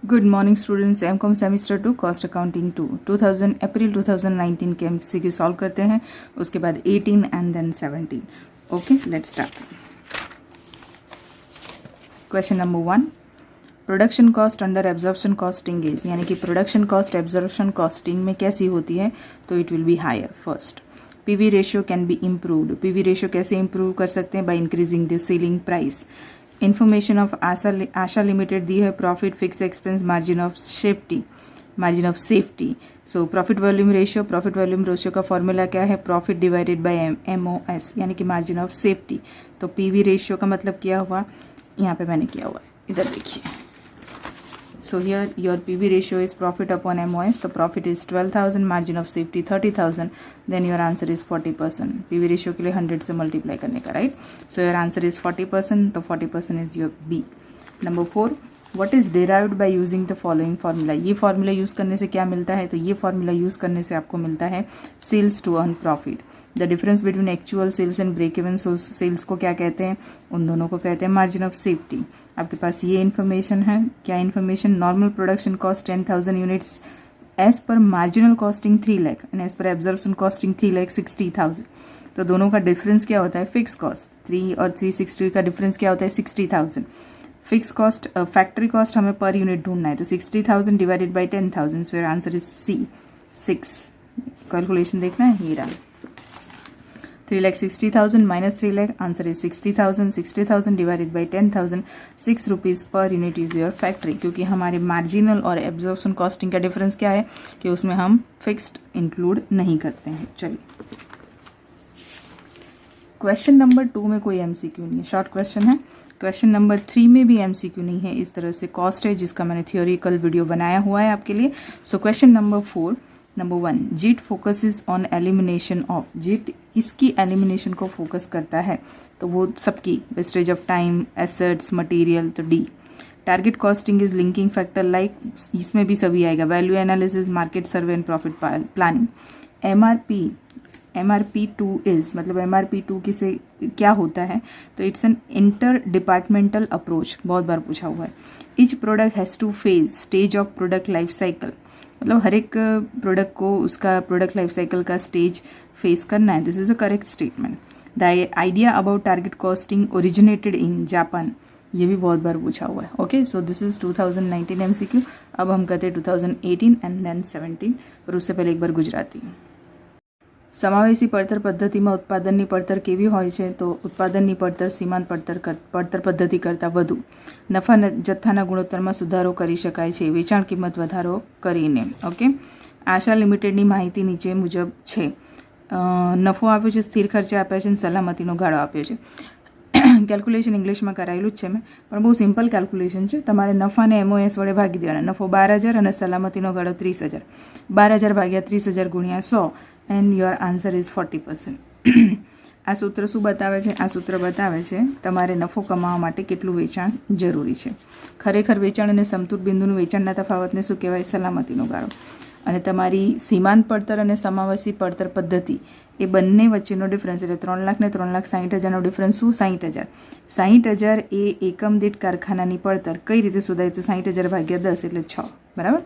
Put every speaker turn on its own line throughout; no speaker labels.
Good morning students, MCom semester 2 cost accounting 2000 April 2019 के MCQ solve करते हैं, उसके बाद 18 and then 17. Okay, let's start. Question number 1, production cost under absorption costing is, यानी कि production cost absorption costing में कैसी होती है, तो it will be higher. First, PV ratio can be improved. PV ratio कैसे इम्प्रूव कर सकते हैं? By increasing the selling price. Information of Asha limited दी है profit, fix expense, margin of safety. So profit volume ratio का formula क्या है? Profit divided by MOS, यानी कि मार्जिन ऑफ सेफ्टी. तो पीवी रेशियो का मतलब क्या हुआ? यहाँ पे मैंने किया हुआ है, इधर देखिए. So here your PV ratio is profit upon MOS. The profit is 12,000, margin of safety 30,000. Then your answer is 40%. PV ratio के लिए 100 से multiply करने का, right? So your answer is 40%. तो 40% is your B. Number 4. What is derived by using the following formula? ये formula use करने से क्या मिलता है? तो ये formula use करने से आपको मिलता है sales to earn profit. The difference between actual sales and break even sales को क्या कहते हैं? उन दोनों को कहते हैं मार्जिन ऑफ सेफ्टी. आपके पास ये इन्फॉर्मेशन है. क्या information? Normal production cost 10,000 units as per marginal costing 3 lakh and as per absorption costing 3,60,000. तो दोनों का डिफरेंस क्या होता है? Fix cost. 3 और 360 का डिफरेंस क्या होता है? 60,000. फिक्स कॉस्ट, फैक्ट्री कॉस्ट हमें पर यूनिट ढूंढना है, तो 60,000 divided by 10,000. So your answer is C, 6. Calculation देखना है, ये रहा. 3,60,000 minus 3 lakh, answer is 60,000. 60,000 divided by 10,000, 6 rupees per unit is your factory. क्योंकि हमारे मार्जिनल और एब्जॉर्प्शन कॉस्टिंग का डिफरेंस क्या है कि उसमें हम फिक्स्ड इंक्लूड नहीं करते हैं. चलिए, क्वेश्चन नंबर 2 में कोई MCQ नहीं है, शॉर्ट क्वेश्चन है. क्वेश्चन नंबर 3 में भी MCQ नहीं है. इस तरह से कॉस्ट है जिसका मैंने थियोरिकल वीडियो बनाया हुआ है आपके लिए. So question number 4, number 1, JIT focuses on elimination of. JIT किसकी एलिमिनेशन को फोकस करता है? तो वो सबकी, wastage of time, assets, material. तो D. Target costing is linking factor like, इसमें भी सभी आएगा. Value analysis, market survey and profit planning. MRP2 is, मतलब MRP2 किसे क्या होता है? तो it's an inter departmental approach. बहुत बार पूछा हुआ है. Each product has two phase stage of product life cycle. मतलब हर एक प्रोडक्ट को उसका प्रोडक्ट लाइफ साइकिल का स्टेज फेस करना है. This is a correct statement. The idea about target costing originated in Japan. ये भी बहुत बार पूछा हुआ है. Okay, so this is 2019 MCQ. अब हम करते हैं 2018 एंड देन 17, पर उससे पहले एक बार गुजराती. સમાવેશી પડતર પદ્ધતિમાં ઉત્પાદનની પડતર કેવી હોય છે? તો ઉત્પાદનની પડતર સીમાંત પડતર પદ્ધતિ કરતાં વધુ. નફા જથ્થાના ગુણોત્તરમાં સુધારો કરી શકાય છે વેચાણ કિંમત વધારો કરીને. ઓકે, આશા લિમિટેડની માહિતી નીચે મુજબ છે. નફો આપ્યો છે, સ્થિર ખર્ચ આપ્યા છે અને સલામતીનો ગાળો આપ્યો છે. કેલ્ક્યુલેશન ઇંગ્લિશમાં કરાયેલું જ છે મેં, પણ બહુ સિમ્પલ કેલ્ક્યુલેશન છે. તમારે નફાને MOS વડે ભાગી દેવાના. નફો 12,000 અને સલામતીનો ગાળો 30,000. 12,000 ભાગ્યા 30,000 ગુણ્યા 100 એન્ડ યોર આન્સર ઇઝ 40%. આ સૂત્ર શું બતાવે છે? આ સૂત્ર બતાવે છે તમારે નફો કમાવા માટે કેટલું વેચાણ જરૂરી છે. ખરેખર વેચાણ અને સમતૂર બિંદુનું વેચાણના તફાવતને શું કહેવાય? સલામતીનો ગાળો. અને તમારી સીમાંત પડતર અને સમાવેશી પડતર પદ્ધતિ એ બંને વચ્ચેનો ડિફરન્સ, એટલે 3 લાખ ને 3,60,000નો ડિફરન્સ શું? 60,000. 60,000 એ એકમ દીઠ કારખાનાની પડતર કઈ રીતે શોધાય? તો 60,000 ભાગ્યા 10 એટલે 6. બરાબર.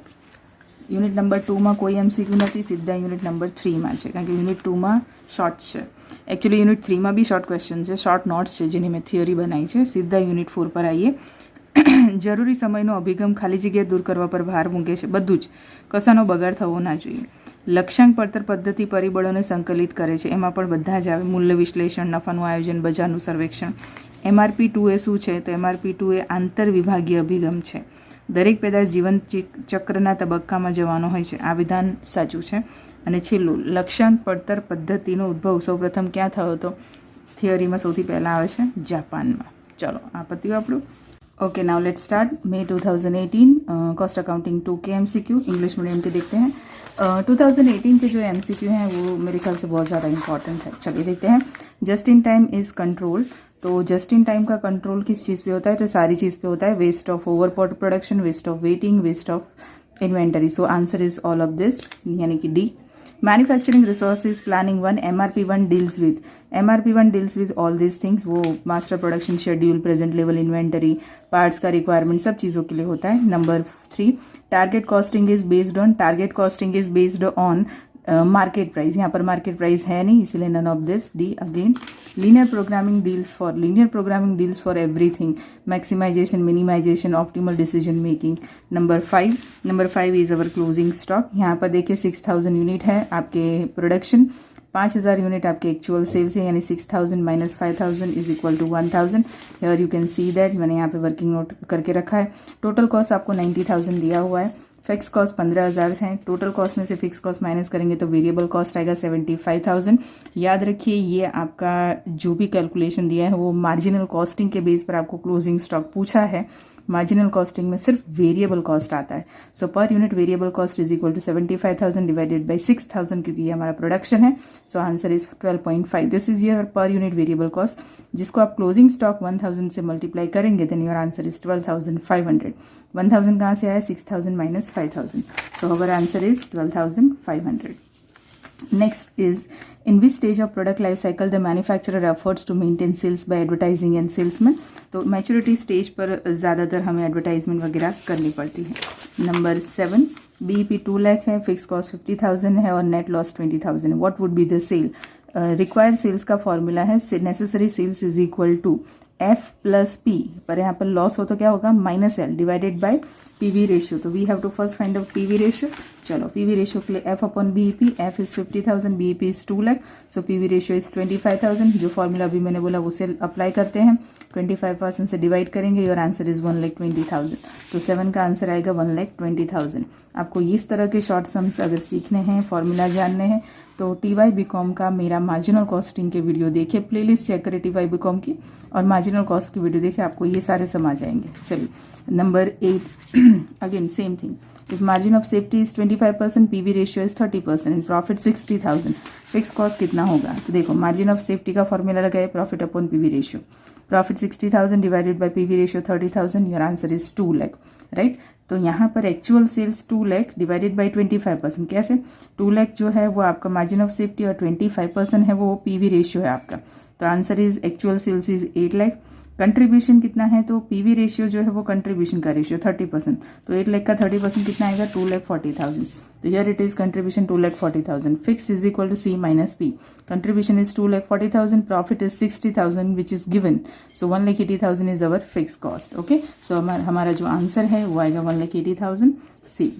યુનિટ નંબર 2માં કોઈ MCQ નથી, સીધા યુનિટ નંબર 3માં છે, કારણ કે યુનિટ 2માં શોર્ટ છે. એકચ્યુઅલી યુનિટ 3માં બી શોર્ટ ક્વેશ્ચન છે, શોર્ટ નોટ્સ છે જેની મેં થિયરી બનાવી છે. સીધા યુનિટ 4 પર આવીએ. જરૂરી સમયનો અભિગમ ખાલી જગ્યા દૂર કરવા પર ભાર મૂકે છે. બધું જ, કશાનો બગાડ થવો ના જોઈએ. લક્ષ્યાંક પડતર પદ્ધતિ પરિબળોને સંકલિત કરે છે, એમાં પણ બધા જ આવે. મૂલ્ય વિશ્લેષણ, નફાનું આયોજન, બજારનું સર્વેક્ષણ. MRP2 એ શું છે? તો MRP2 એ આંતર વિભાગીય અભિગમ છે. દરેક પેદાશ જીવન ચક્રના તબક્કામાં જવાનો હોય છે. આ વિધાન સાચું છે. અને છેલ્લું, લક્ષ્યાંક પડતર પદ્ધતિનો ઉદ્ભવ સૌપ્રથમ ક્યાં થયો હતો? થિયરીમાં સૌથી પહેલાં આવે છે જાપાનમાં. ચલો, આ પત્યું આપણું. Okay, now let's start. May 2018 cost accounting 2 के MCQ इंग्लिश मीडियम के देखते हैं. 2018 के जो MCQ हैं वो मेरे ख्याल से बहुत ज़्यादा इंपॉर्टेंट है. चलिए देखते हैं. Just in time is control. तो जस्ट इन टाइम का कंट्रोल किस चीज़ पे होता है? तो सारी चीज़ पे होता है. Waste of over production, waste of waiting, waste of inventory. So answer is all of this, यानी कि D. Manufacturing resources planning 1, MRP1 deals with all this things, वो master production schedule, present level inventory, parts का requirement, सब चीज़ों के लिए होता है। Number 3, target costing is based on market price, यहाँ पर मार्केट प्राइस है नहीं इसलिए none of this. D again, linear programming deals for everything, maximisation, minimisation, optimal decision making. Number 5 is our closing stock, यहाँ पर देखिए 6000 यूनिट है आपके प्रोडक्शन, 5000 यूनिट आपके एक्चुअल सेल्स है, यानी 6000 minus 5000 is equal to 1000। Here you can see that, मैंने यहाँ पे वर्किंग नोट करके रखा है। टोटल कॉस्ट आपको 90,000 दिया हुआ है, फिक्स कॉस्ट 15,000 हैं। टोटल कॉस्ट में से फिक्स कॉस्ट माइनस करेंगे तो वेरिएबल कॉस्ट आएगा 75,000। याद रखिए ये आपका जो भी कैलकुलेशन दिया है वो मार्जिनल कॉस्टिंग के बेस पर आपको क्लोजिंग स्टॉक पूछा है। मार्जिनल कॉस्टिंग में सिर्फ वेरिएबल कॉस्ट आता है। So per unit variable cost is equal to 75,000 divided by 6,000, क्योंकि ये हमारा प्रोडक्शन है। So answer is 12.5। This is your per unit variable cost, जिसको आप क्लोजिंग स्टॉक 1000 से मल्टीप्लाई करेंगे देन योर आंसर इज 12,500। 1000 कहाँ से आया? 6000 minus 5000। So our answer is 12,500। Next is, in which stage of product life cycle the manufacturer efforts to maintain sales by advertising and salesman? तो maturity stage पर ज़्यादातर हमें advertisement वगैरह करनी पड़ती है। नंबर 7, BEP 2 लाख है, फिक्स कॉस्ट 50,000 है और नेट लॉस 20,000 है। What would be the sale? Required sales का फॉर्मूला है necessary sales is equal to F plus P, पर यहाँ पर लॉस हो तो क्या होगा? Minus L divided by PV ratio. तो we have to first find out PV ratio. चलो PV रेशियो के लिए F upon BEP, F is 50,000, BEP is 2 lakh, so PV ratio is 25,000। जो फॉर्मूला अभी मैंने बोला उसे अप्लाई करते हैं, 25% से डिवाइड करेंगे, योर आंसर इज 1,20,000। तो 7 का आंसर आएगा 1,20,000। आपको इस तरह के शॉर्ट सम्स अगर सीखने हैं, फॉर्मूला जानने हैं, तो TY BCom का मेरा मार्जिनल कॉस्टिंग के वीडियो देखिए, प्लेलिस्ट चेक करें TY BCom की और मार्जिनल कॉस्ट की वीडियो देखिए, आपको ये सारे सम आ जाएंगे। चलिए number 8, again same thing, if margin of safety is 25%, PV ratio is 30% and profit 60,000, fix cost कितना होगा? तो देखो मार्जिन ऑफ सेफ्टी का फॉर्मूला लगाए, profit upon PV ratio, profit 60,000 divided by PV ratio 30,000, your answer is 2 lakh, right. तो यहाँ पर actual sales 2 lakh divided by 25%, कैसे? 2 लाख जो है वो आपका मार्जिन ऑफ सेफ्टी और 25% है वो PV रेशियो है आपका। तो answer is actual sales is 8 lakh. Contribution कितना है? तो PV रेशियो जो है वो कंट्रीब्यूशन का रेशियो 30%, तो 8 लाख का 30% कितना आएगा? 2,40,000। तो here it is contribution 2,40,000। Fix is equal to C minus P, contribution is 2,40,000, profit is 60,000 which is given, so 1,80,000 is our fix cost. Okay, so हमारा जो आंसर है वो आएगा 1,80,000 C।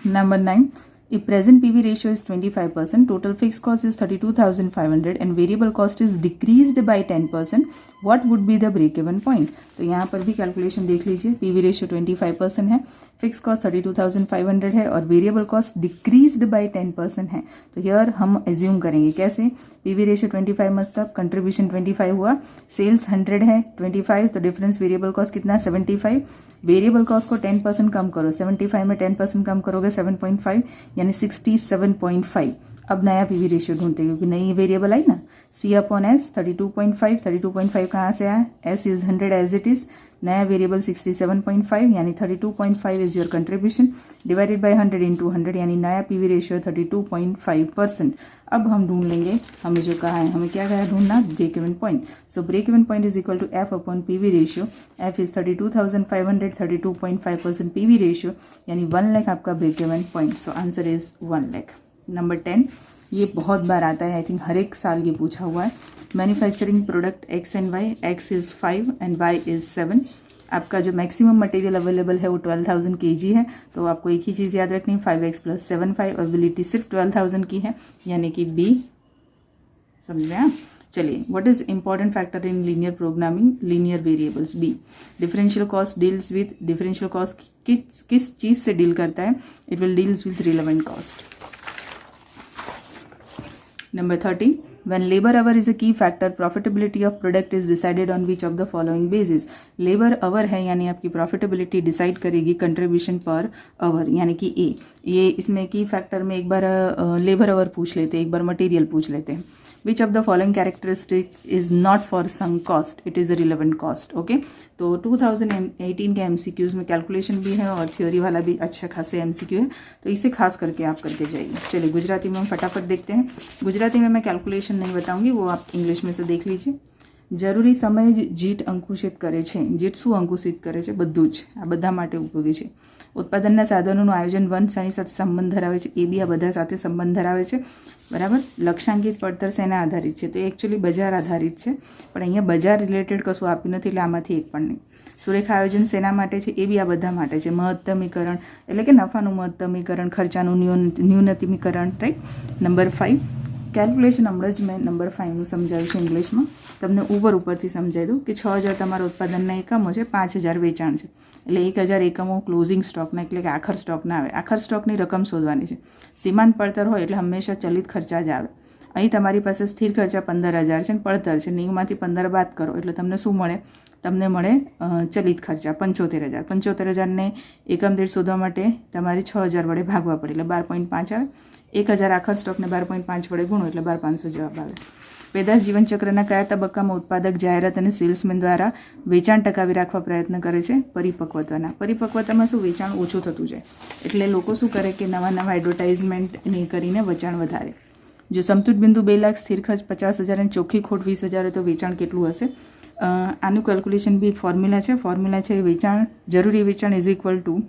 Number 9, if present PV ratio is 25%, total fixed cost is 32,500 and variable cost is decreased by 10%, what would be the break even point? तो यहाँ पर भी calculation देख लीजिए, PV रेशियो 25% है, फिक्स कॉस्ट 32,500 है और वेरिएबल कॉस्ट डिक्रीज्ड बाय 10% है। तो हियर हम एज्यूम करेंगे कैसे? PV रेशियो 25 मतलब कंट्रीब्यूशन 25 हुआ, सेल्स 100 है, 25 तो डिफरेंस वेरिएबल कॉस्ट कितना? 75। वेरिएबल कॉस्ट को 10% कम करो, 75 में 10% कम करोगे 7.5 यानी 67.5। अब नया PV रेशियो ढूंढते हैं क्योंकि नई वेरिएबल आई ना, C अपॉन S 32.5, 32.5 कहाँ से आया? S is 100 as it is, नया वेरिएबल 67.5 यानी 32.5 is your contribution divided by 100 into 100 यानी नया PV रेशियो 32.5%। अब हम ढूंढ लेंगे, हमें जो कहा है, हमें क्या कहा है ढूंढना? Break even point. So break even point is equal to F upon PV ratio, F is 32,500, 32.5% PV ratio यानी 1 लाख आपका break even point. So answer is 1 lakh. Number 10, ये बहुत बार आता है, आई थिंक हर एक साल ये पूछा हुआ है। Manufacturing product X and Y, X is 5 and Y is 7। आपका जो मैक्सिमम मटेरियल अवेलेबल है वो 12,000 kg है, तो आपको एक ही चीज़ याद रखनी है, 5x प्लस 7 5, अवेलेबिलिटी सिर्फ 12,000 की है यानी कि B। समझ में आया? चलिए, what is important factor in linear programming? Linear variables. B, differential cost deals with, differential cost किस चीज़ से डील करता है? It will deals with relevant cost. Number 13, when labor hour is a key factor, profitability of product is decided on which of the following basis? labor hour है यानी आपकी profitability decide करेगी contribution per hour यानी कि A। ये इसमें key factor में एक बार labor hour पूछ लेते हैं, एक बार material पूछ लेते हैं। Which of the following characteristic is not for sunk cost, it is a relevant cost. Okay, तो 2018 के MCQs में कैलकुलेशन भी है और थ्योरी वाला भी अच्छा खासे MCQ है, तो इसे खास करके आप करके जाइए. चलिए गुजराती में हम फटाफट देखते हैं. गुजराती में मैं कैलकुलेशन नहीं बताऊंगी, वो आप इंग्लिश में से देख लीजिए. જરૂરી સમયે જ જીટ અંકુશિત કરે છે. જીટ શું અંકુશિત કરે છે? બધું જ, આ બધા માટે ઉપયોગી છે. ઉત્પાદનના સાધનોનું આયોજન વન શાની સાથે સંબંધ ધરાવે છે? એ બી આ બધા સાથે સંબંધ ધરાવે છે, બરાબર. લક્ષ્યાંકિત પડતર શેના આધારિત છે? તો એકચ્યુઅલી બજાર આધારિત છે, પણ અહીંયા બજાર રિલેટેડ કશું આપ્યું નથી, એટલે આમાંથી એક પણ નહીં. સુરેખ આયોજન શેના માટે છે? એ બી આ બધા માટે છે. મહત્તમીકરણ એટલે કે નફાનું મહત્તમીકરણ, ખર્ચાનું ન્યૂનતમીકરણ, રાઈટ. નંબર 5 કેલ્ક્યુલેશન હમણાં જ મેં નંબર 5નું સમજાવ્યું છે ઇંગ્લિશમાં. તમને ઉપરથી સમજાવી દઉં કે 6000 તમારા ઉત્પાદનના એકમો છે, 5000 વેચાણ છે, એટલે 1000 એકમો ક્લોઝિંગ સ્ટોકના એટલે કે આખર સ્ટોકના આવે. આખર સ્ટોકની રકમ શોધવાની છે. સીમાંત પડતર હોય એટલે હંમેશા ચલિત ખર્ચા જ આવે. અહીં તમારી પાસે સ્થિર ખર્ચા 15000 છે અને પડતર છે, 90માંથી 15 બાદ કરો એટલે તમને શું મળે? તમને મળે ચલિત ખર્ચા 75000. 75000ને એકમ દીઠ શોધવા માટે તમારે 6000 વડે ભાગવા પડે એટલે 12.5 આવે. 1000 આખર સ્ટોકને 12.5 વડે ગુણો એટલે 12500 જવાબ આવે. પેદાશ જીવનચક્રના કયા તબક્કામાં ઉત્પાદક જાહેરાત અને સેલ્સમેન દ્વારા વેચાણ ટકાવી રાખવા પ્રયત્ન કરે છે? પરિપક્વતાના. પરિપક્વતામાં શું? વેચાણ ઓછું થતું જાય, એટલે લોકો શું કરે કે નવા એડવર્ટાઇઝમેન્ટ ને કરીને વેચાણ વધારે. જો સમતુટ બિંદુ 2 લાખ, સ્થિર ખર્ચ 50000 અને ચોખ્ખી ખોટ 20000 હોય તો વેચાણ કેટલું હશે? આનું કેલ્ક્યુલેશન બી ફોર્મ્યુલા છે વેચાણ, જરૂરી વેચાણ ઇઝ ઇક્વલ ટુ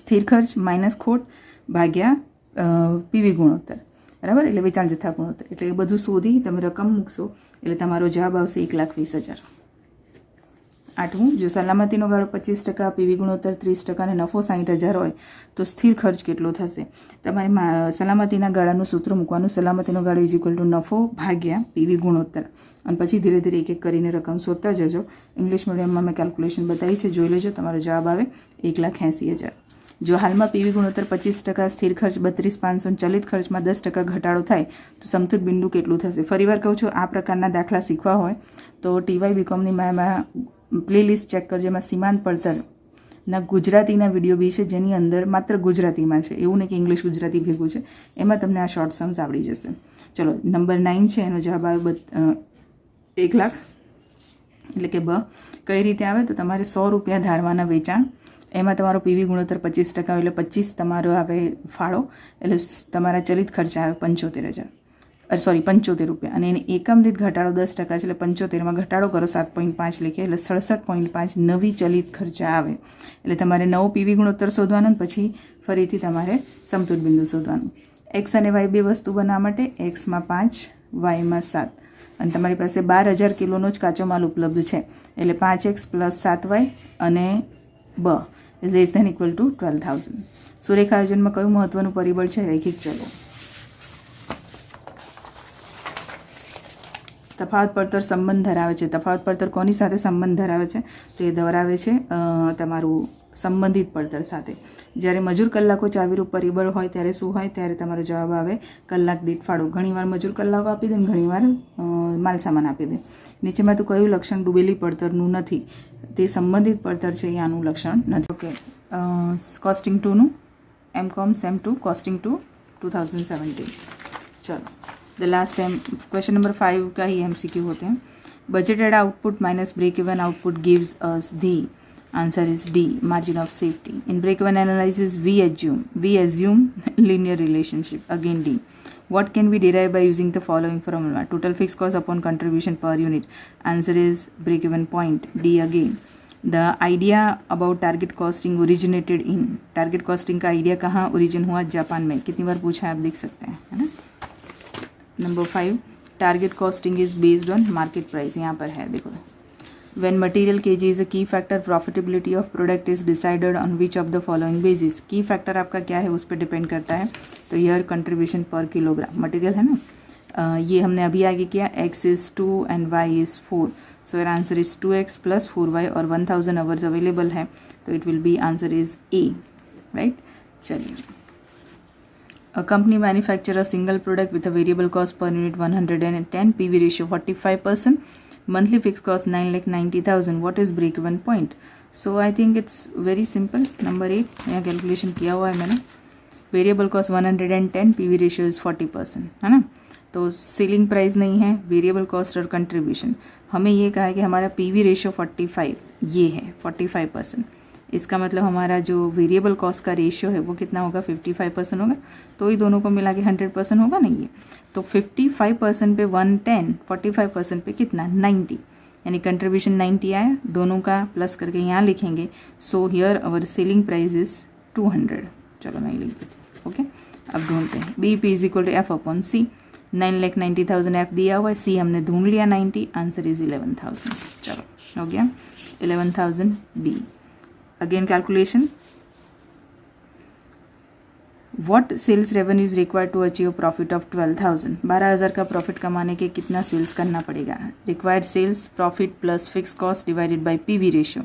સ્થિર ખર્ચ માઇનસ ખોટ ભાગ્યા PV ગુણોત્તર, બરાબર. એટલે વેચાણ જથ્થા ગુણોત્તર, એટલે એ બધું શોધી તમે રકમ મૂકશો એટલે તમારો જવાબ આવશે 1,20,000. 8મું, જો સલામતીનો ગાળો 25%, PV ગુણોત્તર 30% અને નફો 60,000 હોય તો સ્થિર ખર્ચ કેટલો થશે? તમારે સલામતીના ગાળાનું સૂત્ર મૂકવાનું. સલામતીનો ગાળો ઇઝ ઇક્વલ ટુ નફો ભાગ્યા PV ગુણોત્તર, અને પછી ધીરે ધીરે એક એક કરીને રકમ શોધતા જજો. ઇંગ્લિશ મીડિયમમાં મેં કેલ્ક્યુલેશન બતાવી છે, જોઈ લેજો. તમારો જવાબ આવે 1,80,000. જો હાલમાં PV ગુણોત્તર 25%, સ્થિર ખર્ચ 32,500, ચલિત ખર્ચમાં 10% ઘટાડો થાય તો સમતુટ બિંદુ કેટલું થશે? ફરીવાર કહું છું, આ પ્રકારના દાખલા શીખવા હોય તો TY BComની મેં પ્લેલિસ્ટ ચેક કરજો. એમાં સીમાંત પડતરના ગુજરાતીના વિડીયો બી છે, જેની અંદર માત્ર ગુજરાતીમાં છે, એવું નહીં કે ઇંગ્લિશ ગુજરાતી ભેગું છે. એમાં તમને આ શોર્ટ સમ્સ આવડી જશે. ચલો, નંબર 9 છે, એનો જવાબ આવે 1 લાખ, એટલે કે કઈ રીતે આવે? તો તમારે 100 રૂપિયા ધારવાના વેચાણ, એમાં તમારો PV ગુણોત્તર 25% આવે એટલે 25 તમારો આવે ફાળો, એટલે તમારા ચલિત ખર્ચ આવે 75 રૂપિયા, અને એને એકમ દીઠ ઘટાડો 10% છે, એટલે 75માં ઘટાડો કરો 7.5 લેખે એટલે 67.5 નવી ચલિત ખર્ચા આવે. એટલે તમારે નવો PV ગુણોત્તર શોધવાનો, પછી ફરીથી તમારે સમતુટ બિંદુ શોધવાનું. X અને Y બે વસ્તુ બનાવવા માટે Xમાં 5, Yમાં 7, અને તમારી પાસે 12,000 કિલોનો જ કાચો માલ ઉપલબ્ધ છે, એટલે 5X + 7Y અને લેસ ધેન ઇક્વલ ટુ 12,000. સુરેખ આયોજનમાં કયું મહત્વનું પરિબળ છે? રૈખિક ચલો. તફાવત પડતર સંબંધ ધરાવે છે. તફાવત પડતર કોની સાથે સંબંધ ધરાવે છે? તો એ ધરાવે છે તમારું સંબંધિત પડતર સાથે. જ્યારે મજૂર કલાકો ચાવીરૂપ પરિબળ હોય ત્યારે શું હોય? ત્યારે તમારો જવાબ આવે કલાક દીઠ ફાળો. ઘણીવાર મજૂર કલાકો આપી દે ને ઘણીવાર માલ સામાન આપી દે. નીચેમાં તો કયું લક્ષણ ડૂબેલી પડતરનું નથી? તે સંબંધિત પડતર છે, એ આનું લક્ષણ નથી. ઓકે, કોસ્ટિંગ 2નું MCom Sem 2 કોસ્ટિંગ 2 2017. चलो, the last time question number 5 का ही MCQ होते हैं. Budgeted output minus break even output gives us the answer is D, margin of safety. In break even analysis we assume linear relationship, again D. What can we derive by using the following formula? Total fixed cost upon contribution per unit. Answer is break even point, D again. The idea about target costing originated in, target costing का idea कहाँ origin हुआ? Japan में. कितनी बार पूछा है आप देख सकते हैं, है ना. Number 5, target costing is based on market price. यहाँ पर है, देखो. When material kg is a key factor, profitability of product is decided on which of the following basis? की फैक्टर आपका क्या है, उस पर डिपेंड करता है. तो ईयर कंट्रीब्यूशन पर किलोग्राम मटेरियल है ना. ये हमने अभी आगे किया. X is 2 and Y is 4. So your answer is 2X plus 4Y और 1000 आवर्स अवेलेबल है, तो it will B answer is A, right. चलिए. A company manufacture a single product with a variable cost per unit 110, PV ratio 45%, monthly fixed cost 9,90,000. What is break even point? So I think it's very simple. Number 8 यहाँ calculation किया हुआ है मैंने. Variable cost 110, PV ratio is 40%, है ना. तो selling price नहीं है, वेरिएबल कॉस्ट और कंट्रीब्यूशन। हमें ये कहा है कि हमारा पीवी रेशियो 45 ये है 45%। इसका मतलब हमारा जो वेरिएबल कॉस्ट का रेशियो है वो कितना होगा 55% होगा, तो ही दोनों को मिला के 100% होगा नहीं है। तो 55% पे 110, 45% पे कितना 90, यानी कंट्रीब्यूशन 90 आया, दोनों का प्लस करके यहाँ लिखेंगे। So here our selling price is 200। चलो मैं लिख देती हूँ। ओके, अब ढूंढते हैं BEP is equal to F upon C. 9,90,000 F दिया हुआ है, सी हमने ढूंढ लिया 90, आंसर इज 11,000। चलो हो गया 11,000 बी। Again calculation, what sales revenue is required to achieve profit of 12,000। 12,000 का प्रॉफिट कमाने के कितना सेल्स करना पड़ेगा। Required sales profit plus fix cost divided by PV ratio.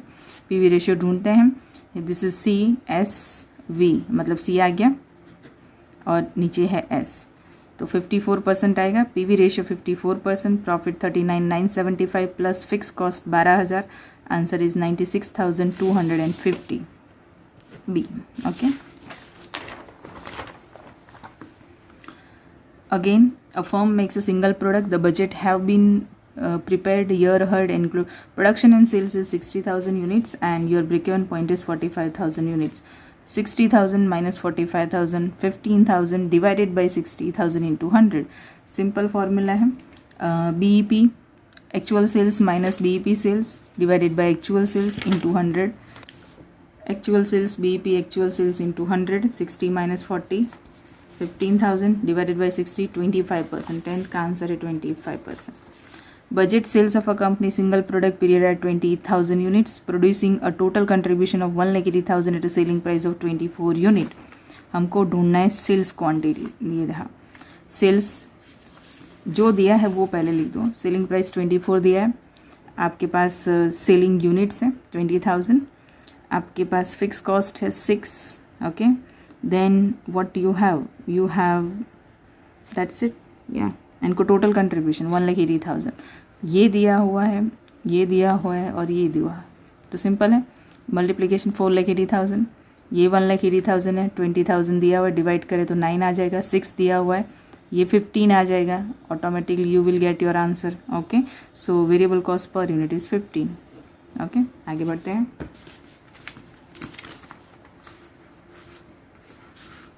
PV ratio ढूंढते हैं, this is C S V, मतलब सी आ गया और नीचे है एस, तो 54% आएगा। PV ratio 54%, profit 39,975 plus fix cost 12,000, answer is 96,250 बी। Okay, again a firm makes a single product, the budget have been prepared, year ahead, include production and sales is 60,000 units and your break-even point is 45,000 units. 60,000 minus 45,000, 15,000 divided by 60,000 into 100. Simple formula है, BEP actual sales minus BEP sales divided by actual sales into 100. Actual sales BEP actual sales into 100, 60 minus 40, 15,000 divided by 60, 25%, 10 का answer है 25%. Budget sales of a company single product period at 20,000 units producing a total contribution of 1,80,000 at a selling price of 24 unit. हमको ढूंढना है sales quantity. ये रहा sales, जो दिया है वो पहले लिख दो। सेलिंग प्राइस 24 दिया है, आपके पास सेलिंग यूनिट्स है 20,000, आपके पास फिक्स कॉस्ट है 6, okay. then what you have that's it, yeah, इनको टोटल कंट्रीब्यूशन 1,80,000 ये दिया हुआ है, ये दिया हुआ है और ये दिया हुआ है, तो सिंपल है मल्टीप्लिकेशन 4,80,000, ये 1,80,000 है, 20,000 दिया हुआ है, डिवाइड करें तो 9 आ जाएगा, 6 दिया हुआ है, ये 15 आ जाएगा, automatically you will get your answer. Okay, so variable cost per unit is 15। Okay, आगे बढ़ते हैं।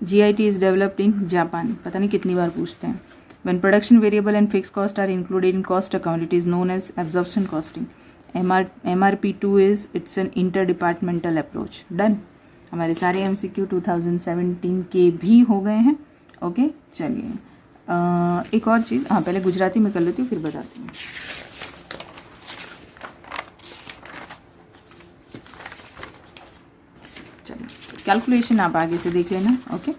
GIT is developed in Japan, पता नहीं कितनी बार पूछते हैं। When production variable and fixed cost are included in cost account, it is known as absorption costing. MRP2 is it's an interdepartmental approach. Done. हमारे सारे MCQ 2017 के भी हो गए हैं। ओके, चलिए एक और चीज़, हाँ पहले गुजराती में कर लेती हूँ फिर बताती हूँ। कैलकुलेशन आप आगे से देख લેના। ઓકે,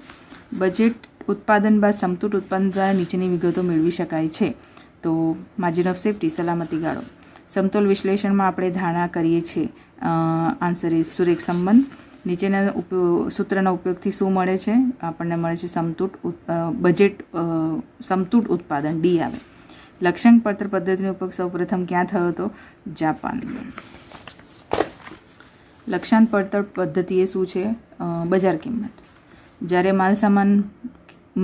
બજેટ ઉત્પાદન બાદ સમતૂર ઉત્પાદન દ્વારા નીચેની વિગતો મેળવી શકાય છે। તો માર્જિન ઓફ સેફ્ટી સલામતી ગાળો, સમતોલ વિશ્લેષણમાં આપણે ધારણા કરીએ છીએ આન્સર ઇઝ સુરેખ સંબંધ। નીચેના સૂત્રના ઉપયોગથી શું મળે છે, આપણને મળે છે સમતૂર ઉત્પાદન, ડી આવે। લક્ષ્યાંક પડતર પદ્ધતિનો ઉપયોગ સૌપ્રથમ ક્યાં થયો હતો, જાપાનમાં। લક્ષ્યાંક પડતર પદ્ધતિ એ શું છે, બજાર કિંમત। જ્યારે માલ સામાન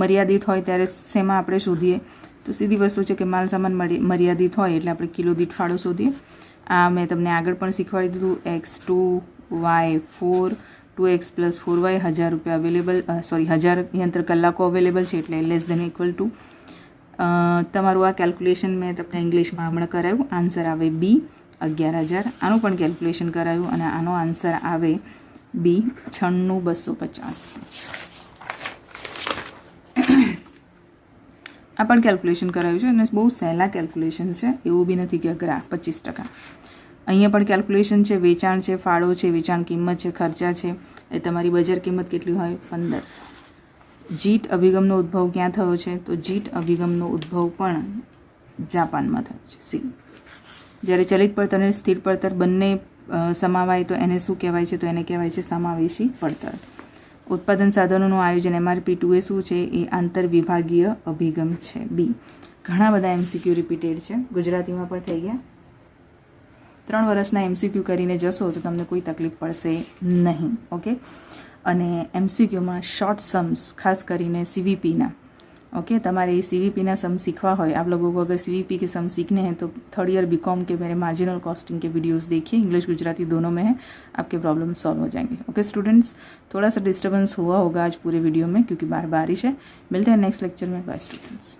મર્યાદિત હોય ત્યારે શેમાં આપણે શોધીએ, તો સીધી વસ્તુ છે કે માલ સામાન મર્યાદિત હોય એટલે આપણે કિલો દીઠ ફાળો શોધીએ। આ મેં તમને આગળ પણ શીખવાડી દીધું, X2 Y4 2X + 4Y 1000 રૂપિયા અવેલેબલ, સોરી 1000 યંત્ર કલાકો અવેલેબલ છે એટલે લેસ દેન ઇક્વલ ટુ તમારું આ કેલ્ક્યુલેશન મેં તમને ઇંગ્લિશમાં હમણાં કરાવ્યું, આન્સર આવે બી 11,000। આનું પણ કેલ્ક્યુલેશન કરાયું અને આનો આન્સર આવે બી 96,250। આ પણ કેલ્ક્યુલેશન કરાયું છે અને બહુ સહેલા કેલ્ક્યુલેશન છે, એવું બી નથી કે અઘરા 25%। અહીંયા પણ કેલ્ક્યુલેશન છે, વેચાણ છે, ફાળો છે, વેચાણ કિંમત છે, ખર્ચા છે, એ તમારી બજાર કિંમત કેટલી હોય 15। જીટ અભિગમનો ઉદ્ભવ ક્યાં થયો છે, તો જીટ અભિગમનો ઉદ્ભવ પણ જાપાનમાં થયો છે। સી, જ્યારે ચલિત પડતર અને સ્થિર પડતર બંને સમાવાય તો એને શું કહેવાય છે, તો એને કહેવાય છે સમાવેશી પડતર। ઉત્પાદન સાધનોનું આયોજન MRP2 એ શું છે, એ આંતર વિભાગીય અભિગમ છે, બી। ઘણા બધા MCQ રિપીટેડ છે, ગુજરાતીમાં પણ થઈ ગયા। 3 વર્ષના MCQ કરીને જશો તો તમને કોઈ તકલીફ પડશે નહીં। ઓકે, અને MCQમાં શોર્ટ सम्स ખાસ કરીને CVPના ओके તમારે सीवीपी सम सीखवा हो, आप लोगों को अगर सीवीपी के सम सीखने हैं तो थर्ड ईयर बीकॉम के मेरे मार्जिनल कॉस्टिंग के वीडियोस देखिए, इंग्लिश गुजराती दोनों में है, आपके प्रॉब्लम सॉल्व हो जाएंगे। ओके स्टूडेंट्स, थोड़ा सा डिस्टर्बेंस हुआ होगा आज पूरे वीडियो में क्योंकि बाहर बारिश है। मिलते हैं नेक्स्ट लेक्चर में। Bye students.